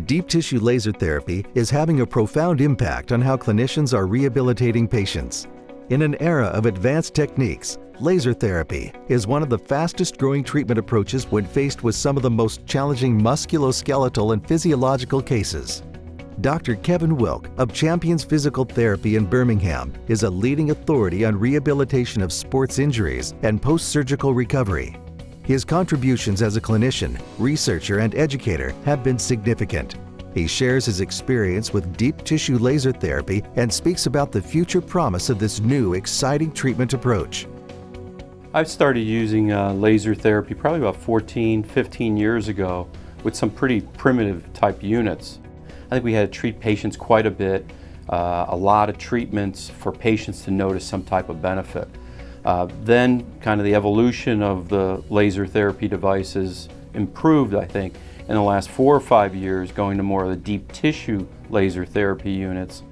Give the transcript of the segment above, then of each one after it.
Deep tissue laser therapy is having a profound impact on how clinicians are rehabilitating patients. In an era of advanced techniques, laser therapy is one of the fastest growing treatment approaches when faced with some of the most challenging musculoskeletal and physiological cases. Dr. Kevin Wilk of Champions Physical Therapy in Birmingham is a leading authority on rehabilitation of sports injuries and post-surgical recovery. His contributions as a clinician, researcher, and educator have been significant. He shares his experience with deep tissue laser therapy and speaks about the future promise of this new, exciting treatment approach. I've started using laser therapy probably about 14, 15 years ago with some pretty primitive type units. I think we had to treat patients quite a bit, a lot of treatments for patients to notice some type of benefit. Then kind of the evolution of the laser therapy devices improved, I think, in the last 4 or 5 years, going to more of the deep tissue laser therapy units.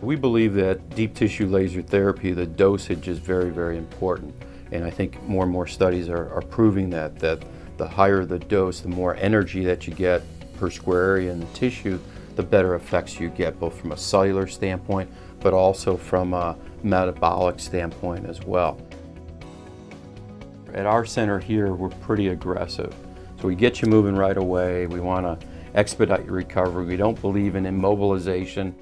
We believe that deep tissue laser therapy, the dosage is very, very important. And I think more and more studies are proving that the higher the dose, the more energy that you get per square area in the tissue, the better effects you get, both from a cellular standpoint, but also from a metabolic standpoint as well. At our center here, we're pretty aggressive. So we get you moving right away. We want to expedite your recovery. We don't believe in immobilization.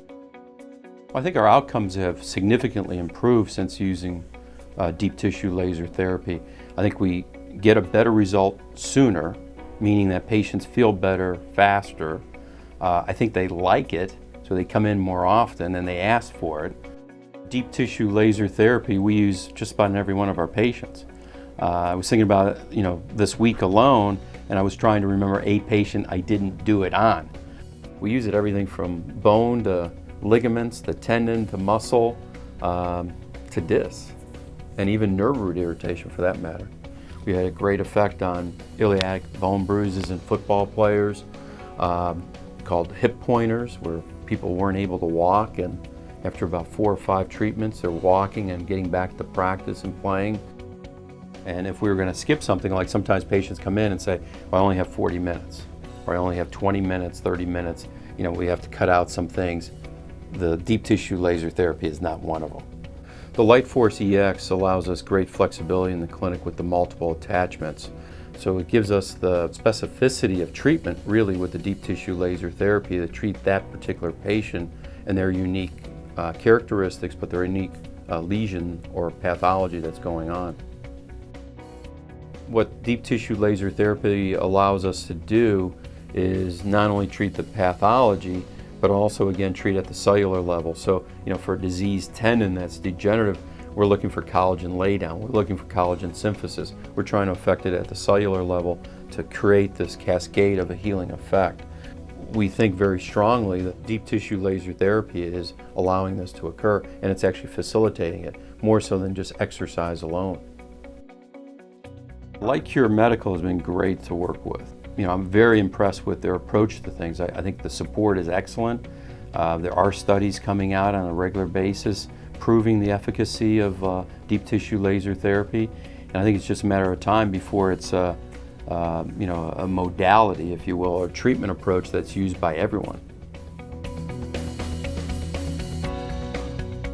I think our outcomes have significantly improved since using deep tissue laser therapy. I think we get a better result sooner, meaning that patients feel better faster. I think they like it, so they come in more often and they ask for it. Deep tissue laser therapy we use just about in every one of our patients. I was thinking about it, this week alone, and I was trying to remember a patient I didn't do it on. We use it everything from bone to ligaments to tendon to muscle to disc, and even nerve root irritation for that matter. We had a great effect on iliac bone bruises in football players, called hip pointers, where people weren't able to walk, and after about 4 or 5 treatments, they're walking and getting back to practice and playing. And if we were going to skip something, like sometimes patients come in and say, well, I only have 40 minutes, or I only have 20 minutes, 30 minutes, we have to cut out some things. The deep tissue laser therapy is not one of them. The LiteForce EX allows us great flexibility in the clinic with the multiple attachments. So it gives us the specificity of treatment really with the deep tissue laser therapy to treat that particular patient and their unique characteristics, but their unique lesion or pathology that's going on. What deep tissue laser therapy allows us to do is not only treat the pathology, but also again treat at the cellular level. So, for a diseased tendon that's degenerative, we're looking for collagen laydown, we're looking for collagen synthesis. We're trying to affect it at the cellular level to create this cascade of a healing effect. We think very strongly that deep tissue laser therapy is allowing this to occur, and it's actually facilitating it, more so than just exercise alone. LiteCure Medical has been great to work with. I'm very impressed with their approach to things. I think the support is excellent. There are studies coming out on a regular basis proving the efficacy of deep tissue laser therapy. And I think it's just a matter of time before it's a modality, if you will, or treatment approach that's used by everyone.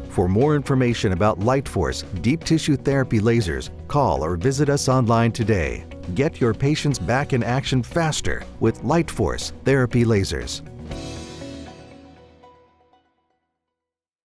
For more information about LiteForce deep tissue therapy lasers, call or visit us online today. Get your patients back in action faster with LiteForce therapy lasers.